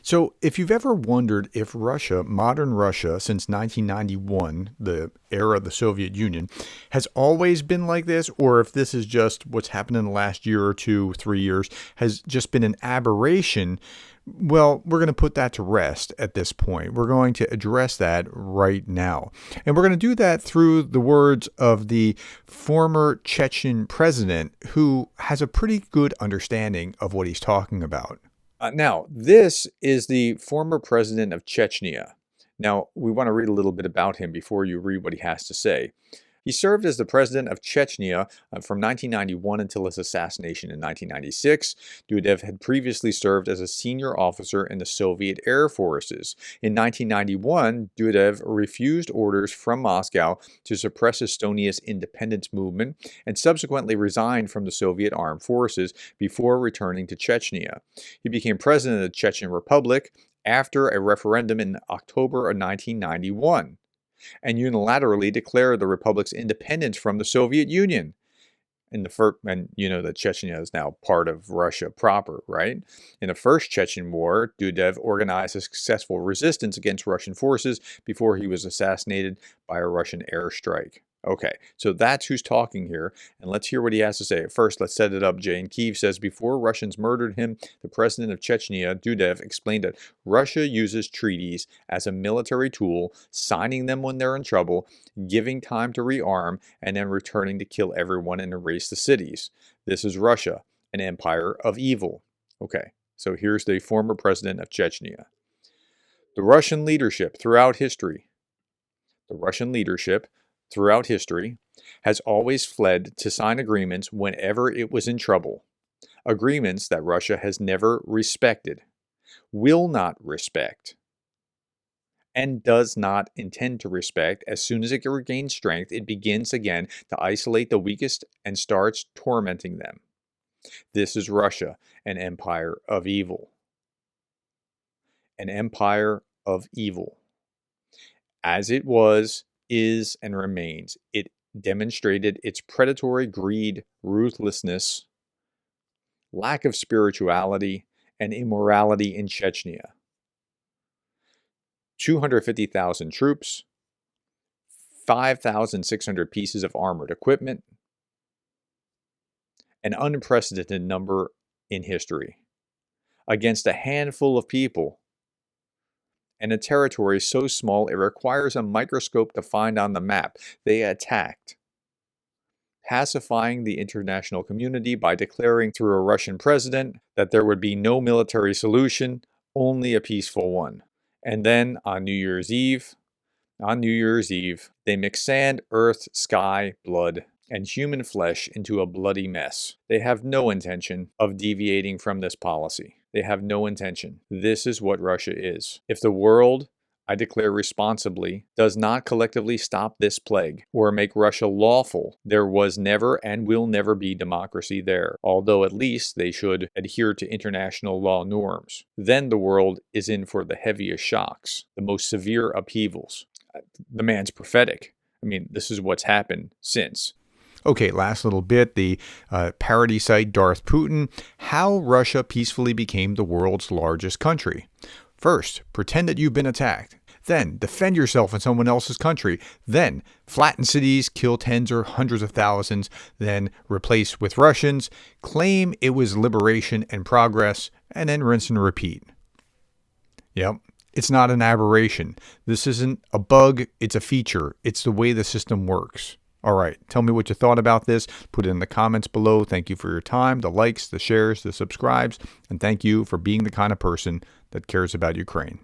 So, if you've ever wondered if Russia, modern Russia, since 1991, the era of the Soviet Union, has always been like this, or if this is just what's happened in the last year or two, 3 years, has just been an aberration, well, we're going to put that to rest at this point. We're going to address that right now. And we're going to do that through the words of the former Chechen president, who has a pretty good understanding of what he's talking about. Now, this is the former president of Chechnya. Now, we want to read a little bit about him before you read what he has to say. He served as the president of Chechnya from 1991 until his assassination in 1996. Dudayev had previously served as a senior officer in the Soviet Air Forces. In 1991, Dudayev refused orders from Moscow to suppress Estonia's independence movement and subsequently resigned from the Soviet armed forces before returning to Chechnya. He became president of the Chechen Republic after a referendum in October of 1991. And unilaterally declared the republic's independence from the Soviet Union. And you know that Chechnya is now part of Russia proper, right? In the first Chechen War, Dudayev organized a successful resistance against Russian forces before he was assassinated by a Russian airstrike. Okay, so that's who's talking here, and let's hear what he has to say. First, let's set it up. Jay in Kiev says, before Russians murdered him, the president of Chechnya, Dudayev, explained that Russia uses treaties as a military tool, signing them when they're in trouble, giving time to rearm, and then returning to kill everyone and erase the cities. This is Russia, an empire of evil. Okay, so here's the former president of Chechnya. The Russian leadership throughout history has always fled to sign agreements whenever it was in trouble. Agreements that Russia has never respected, will not respect, and does not intend to respect. As soon as it regains strength, it begins again to isolate the weakest and starts tormenting them. This is Russia, an empire of evil. An empire of evil. As it was, is, and remains. It demonstrated its predatory greed, ruthlessness, lack of spirituality, and immorality in Chechnya. 250,000 troops, 5,600 pieces of armored equipment, an unprecedented number in history, against a handful of people, and a territory so small it requires a microscope to find on the map. They attacked, pacifying the international community by declaring through a Russian president that there would be no military solution, only a peaceful one. And then on New Year's Eve, they mix sand, earth, sky, blood, and human flesh into a bloody mess. They have no intention of deviating from this policy. They have no intention. This is what Russia is. If the world, I declare responsibly, does not collectively stop this plague or make Russia lawful, there was never and will never be democracy there, although at least they should adhere to international law norms. Then the world is in for the heaviest shocks, the most severe upheavals. The man's prophetic. I mean, this is what's happened since. Okay, last little bit, the parody site Darth Putin, how Russia peacefully became the world's largest country. First, pretend that you've been attacked. Then, defend yourself in someone else's country. Then, flatten cities, kill tens or hundreds of thousands. Then, replace with Russians. Claim it was liberation and progress. And then rinse and repeat. Yep. It's not an aberration. This isn't a bug. It's a feature. It's the way the system works. All right, tell me what you thought about this. Put it in the comments below. Thank you for your time, the likes, the shares, the subscribes, and thank you for being the kind of person that cares about Ukraine.